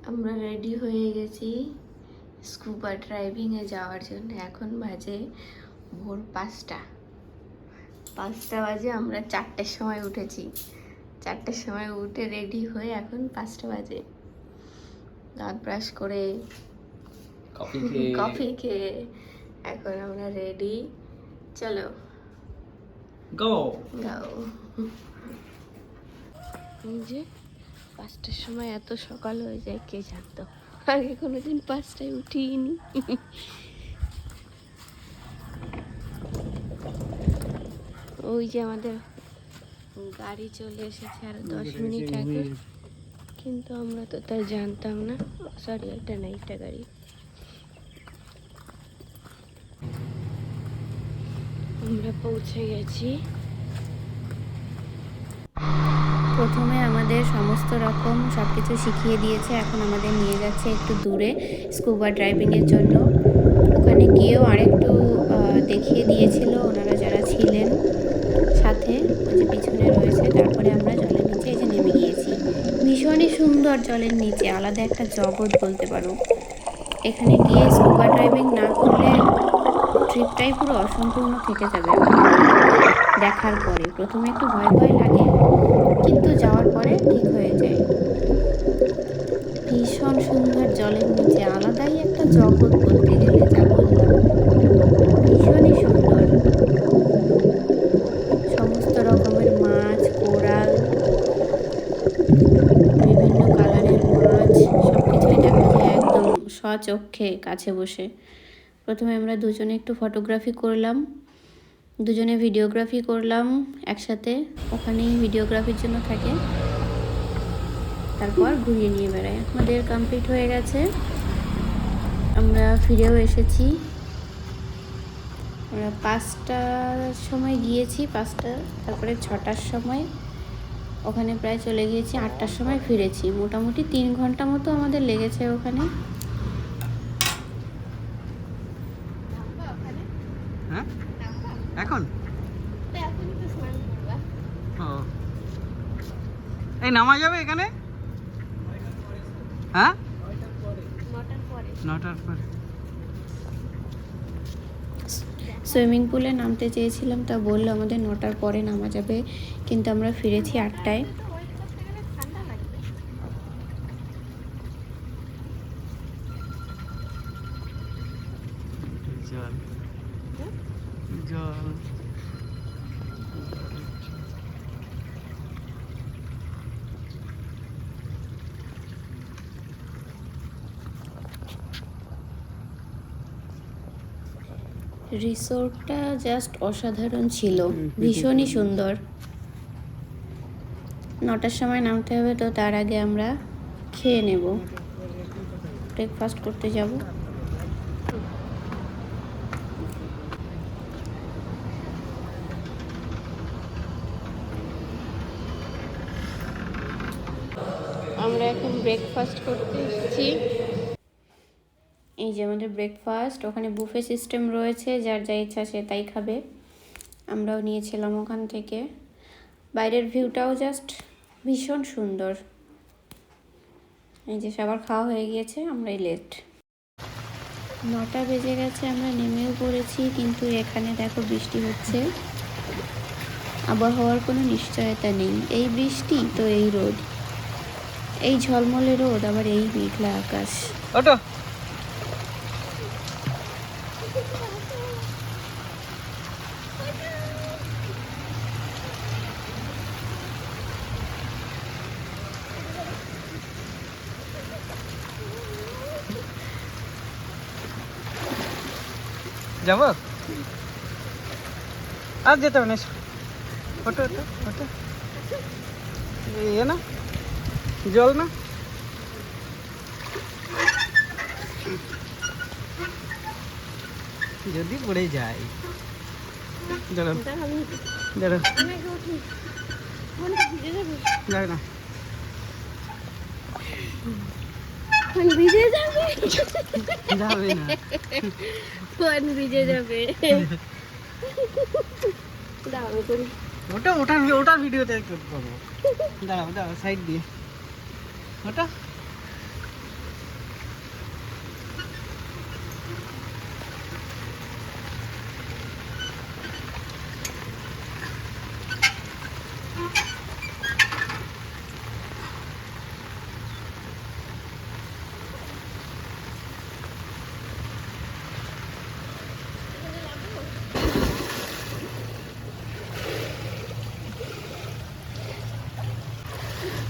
আমরা রেডি হয়ে গেছি স্কুবা ড্রাইভিংয়ে যাওয়ার জন্য। এখন বাজে ভোর 5টা বাজে। আমরা 4টের সময় উঠেছি। 4টের সময় উঠে রেডি হয়ে এখন 5টা বাজে দাঁত ব্রাশ করে কফি খেয়ে এখন আমরা রেডি। চলো গো গাও। এই যে 5টার সময় এত সকাল হয়ে যায় কে জানতো, আগে কোনোদিন 5টায় উঠিনি। ওই যে আমাদের গাড়ি চলে এসেছে আরো 10 মিনিট আগে, কিন্তু আমরা তো তাই জানতাম না। সরি, এটা না, এটা গাড়ি। আমরা পৌঁছে গেছি। প্রথমে আমাদের সমস্ত রকম সব কিছু শিখিয়ে দিয়েছে, এখন আমাদের নিয়ে যাচ্ছে একটু দূরে স্কুবা ড্রাইভিংয়ের জন্য। ওখানে গিয়েও আরেকটু দেখিয়ে দিয়েছিল ওনারা যারা ছিলেন সাথে, ওই যে পিছনে রয়েছে। তারপরে আমরা জলের নিচে এই যে নেমে গিয়েছি। ভীষণই সুন্দর জলের নিচে, আলাদা একটা জগৎ বলতে পারো। এখানে গিয়ে স্কুবা ড্রাইভিং না করলে ট্রিপটাই পুরো অসম্পূর্ণ থেকে যাবে দেখার পরে। প্রথমে একটু ভয় ভয় লাগে, কিন্তু যাওয়ার পরে ঠিক হয়ে যায়। ভীষণ সুন্দর জলের নিচে, আলাদাই একটা জগৎ বলতে গেলে, যা বললাম। ভীষণই সুন্দর, সমস্ত রকমের মাছ, কোরাল, বিভিন্ন কালারের মাছ, সব কিছুই দেখা যায় একদম স্বচক্ষে কাছে বসে। প্রথমে আমরা দুজনে একটু ফটোগ্রাফি করলাম, দুজনে ভিডিওগ্রাফি করলাম একসাথে। ওখানেই ভিডিওগ্রাফির জন্য থাকে, তারপর ঘুরিয়ে নিয়ে বেড়ায়। আমাদের কমপ্লিট হয়ে গেছে, আমরা ফিরেও এসেছি। আমরা 5টার সময় গিয়েছি, 5টা, তারপরে 6টার সময় ওখানে প্রায় চলে গিয়েছি, 8টার সময় ফিরেছি। মোটামুটি 3 ঘন্টা মতো আমাদের লেগেছে ওখানে। হ্যাঁ এখন এই নামা যাবে এখানে? হ্যাঁ 9টার পরে। সুইমিং পুলে নামতে চেয়েছিলাম, তা বললো আমাদের 9টার পরে নামা যাবে, কিন্তু আমরা ফিরেছি 8টায়। জল জল রিসোর্টটা জাস্ট অসাধারণ ছিল, ভীষণই সুন্দর। 9টার সময় নামতে হবে, তো তার আগে আমরা খেয়ে নেব, ব্রেকফাস্ট করতে যাব। আমরা এখন ব্রেকফাস্ট করতে এসেছি। এই যে আমাদের ব্রেকফাস্ট, ওখানে বুফে সিস্টেম রয়েছে, যার যা ইচ্ছা সে তাই খাবে। আমরাও নিয়েছিলাম ওখান থেকে। বাইরের ভিউটাও জাস্ট ভীষণ সুন্দর। এই যে সবার খাওয়া হয়ে গিয়েছে, আমরাই লেট। 9টা বেজে গেছে, আমরা নেমেও পড়েছি, কিন্তু এখানে দেখো বৃষ্টি হচ্ছে। আবহাওয়ার কোনো নিশ্চয়তা নেই, এই বৃষ্টি তো এই রোদ, এই ঝলমলে রোদ, আবার এই মেঘলা আকাশ। ওটো যাবো আর যেতে হবে না। ওটো ওটো ওটো ইয়ে না, জল না। যদি পড়ে যায়, দাঁড়াও দাঁড়াও, যাবে না, ভিজে যাবে, যাবে না, ফোন ভিজে যাবে। দাঁড়াও করি, ওটার ভিডিওতে করবো। দাঁড়াও দাঁড়াও, সাইড দিয়ে ওটা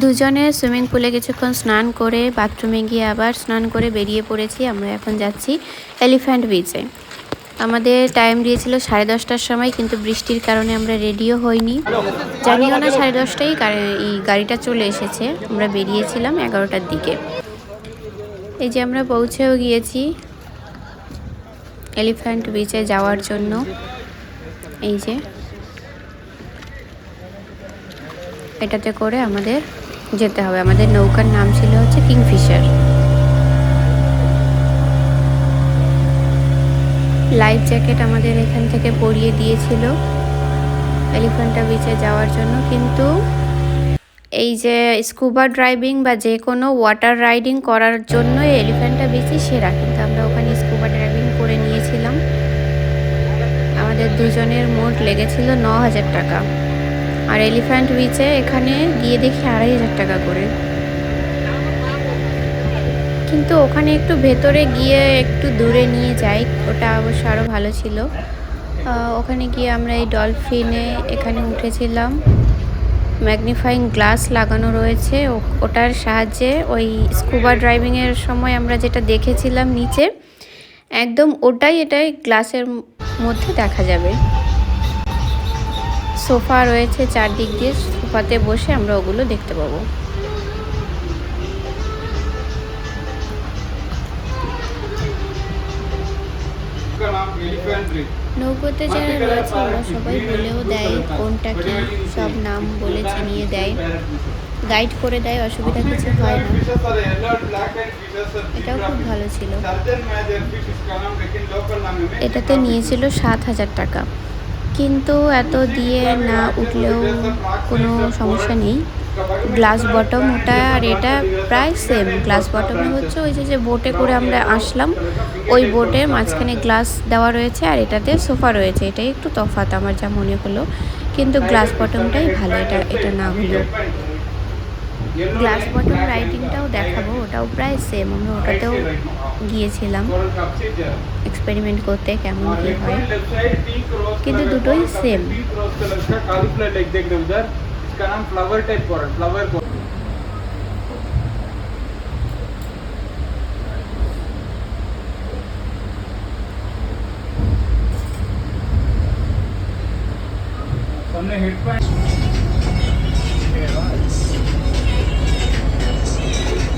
দুজনে সুইমিং পুলে কিছুক্ষণ স্নান করে বাথরুমে গিয়ে আবার স্নান করে বেরিয়ে পড়েছি। আমরা এখন যাচ্ছি এলিফ্যান্ট বিচে। আমাদের টাইম দিয়েছিল 10:30টার সময়, কিন্তু বৃষ্টির কারণে আমরা রেডিও হইনি। জানিও না 10:30টায় এই গাড়িটা চলে এসেছে। আমরা বেরিয়েছিলাম 11টার দিকে। এই যে আমরা পৌঁছেও গিয়েছি এলিফ্যান্ট বিচে যাওয়ার জন্য। এই যে এটাতে করে আমাদের যেতে হবে। আমাদের নৌকার নাম ছিল হচ্ছে কিংফিশার। লাইফ জ্যাকেট আমাদের এখান থেকে পরিয়ে দিয়েছিল এলিফ্যান্টা বিচে যাওয়ার জন্য, কিন্তু এই যে স্কুবা ড্রাইভিং বা যে কোনো ওয়াটার রাইডিং করার জন্য এলিফ্যান্টা বিচই সেরা। কিন্তু আমরা ওখানে স্কুবা ড্রাইভিং করে নিয়েছিলাম। আমাদের দুজনের মোট লেগেছিল 9,000 টাকা। আর এলিফ্যান্ট বিচে এখানে গিয়ে দেখি 2,500 টাকা করে। কিন্তু ওখানে একটু ভেতরে গিয়ে একটু দূরে নিয়ে যাই, ওটা অবশ্য আরও ভালো ছিল। ওখানে গিয়ে আমরা এই ডলফিনে এখানে উঠেছিলাম। ম্যাগনিফাইং গ্লাস লাগানো রয়েছে, ওটার সাহায্যে ওই স্কুবা ড্রাইভিংয়ের সময় আমরা যেটা দেখেছিলাম নিচে, একদম এটাই গ্লাসের মধ্যে দেখা যাবে। সোফা রয়েছে চারদিক দিয়ে, সোফাতে বসে আমরা ওগুলো দেখতে পাবো। নৌকোতে যারা রয়েছে ওরা সবাই বলেও দেয় কোনটা কি, সব নাম বলে চিনিয়ে দেয়, গাইড করে দেয়, অসুবিধা কিছু হয় না। এটাও খুব ভালো ছিল। এটাতে নিয়েছিল 7,000 টাকা, কিন্তু এত দিয়ে না উঠলেও কোনো সমস্যা নেই। গ্লাস বটম ওটা, আর এটা প্রায় সেম। গ্লাস বটমে হচ্ছে ওই যে বোটে করে আমরা আসলাম, ওই বোটের মাঝখানে গ্লাস দেওয়া রয়েছে, আর এটাতে সোফা রয়েছে। এটাই একটু তফাৎ আমার যা মনে হলো, কিন্তু গ্লাস বটমটাই ভালো এটা না হলেও। গ্লাস বটম রাইডিংটাও দেখাবো, ওটাও প্রায় সেম। আমরা ওটাতেও গিয়েছিলাম এক্সপেরিমেন্ট করতে কেমন কী হয়, কিন্তু দুটোই সেম।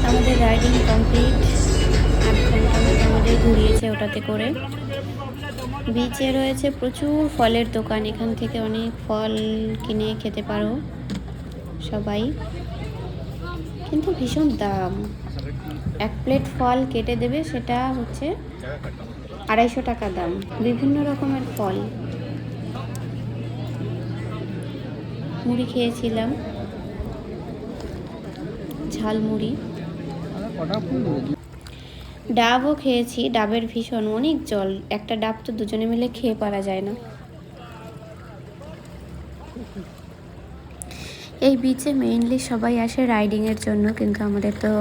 আমাদের রাইডিং কমপ্লিট। 8 ঘন্টা আমাদের ঘুরিয়েছে ওটাতে করে। বিচে রয়েছে প্রচুর ফলের দোকান, এখান থেকে অনেক ফল কিনে খেতে পারো সবাই, কিন্তু ভীষণ দাম। 1 প্লেট ফল কেটে দেবে, সেটা হচ্ছে 250 টাকা দাম। বিভিন্ন রকমের ফল। মুড়ি খেয়েছিলাম, ঝালমুড়ি। ডাবও খেয়েছি, ডাবের ভীষণ অনেক জল। একটা ডাব তো দুজনে মিলে খেয়ে পারা যায় না। এই বিচে মেইনলি সবাই আসে রাইডিংয়ের জন্য, কিন্তু আমাদের তো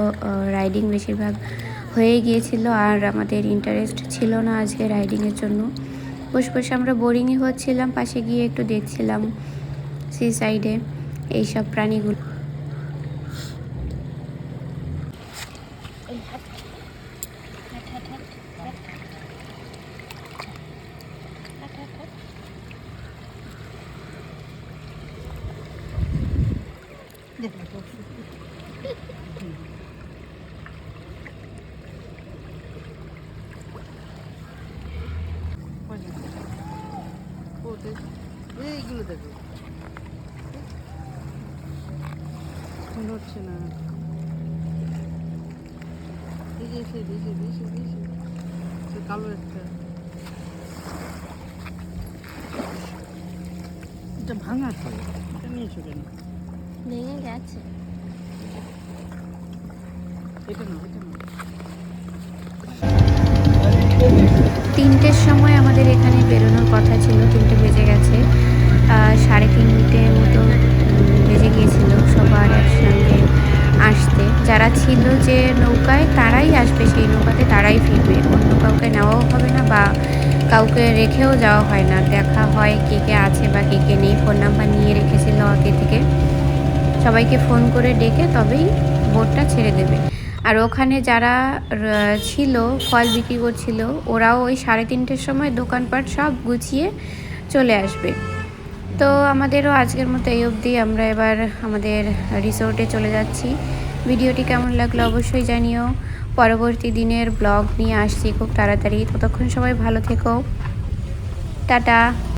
রাইডিং বেশিরভাগ হয়ে গিয়েছিল, আর আমাদের ইন্টারেস্ট ছিল না আজকে রাইডিংয়ের জন্য। বসে বসে আমরা বোরিংই হচ্ছিলাম, পাশে গিয়ে একটু দেখছিলাম সি সাইডে এইসব প্রাণীগুলো। এইগুলো দেখো, নড়ছে না। কালো একটা, এটা ভাঙা তো, এটা নিয়েছো কেন? ভেঙে গেছে। এটা না, এটা না। 3টের সময় আমাদের এখানে বেরোনোর কথা ছিল, 3টে বেজে গেছে। 3:30 মতো বেজে গিয়েছিল সবার একসঙ্গে আসতে। যারা ছিল যে নৌকায় তারাই আসবে, সেই নৌকাতে তারাই ফিরবে, অন্য কাউকে নেওয়াও হবে না বা কাউকে রেখেও যাওয়া হয় না। দেখা হয় কে কে আছে বা কে কে নেই, ফোন নাম্বার নিয়ে রেখেছিল আগে থেকে। সবাইকে ফোন করে ডেকে তবেই বোটটা ছেড়ে দেবে। আর ওখানে যারা ছিল ফল বিক্রি করছিল ওরাও ওই 3:30-র সময় দোকানপাট সব গুছিয়ে চলে আসবে। তো আমাদেরও আজকের মতো এই অবধি, আমরা এবার আমাদের রিসোর্টে চলে যাচ্ছি। ভিডিওটি কেমন লাগলো অবশ্যই জানিও। পরবর্তী দিনের ব্লগ নিয়ে আসছি খুব তাড়াতাড়ি। ততক্ষণ সবাই ভালো থেকো, টাটা।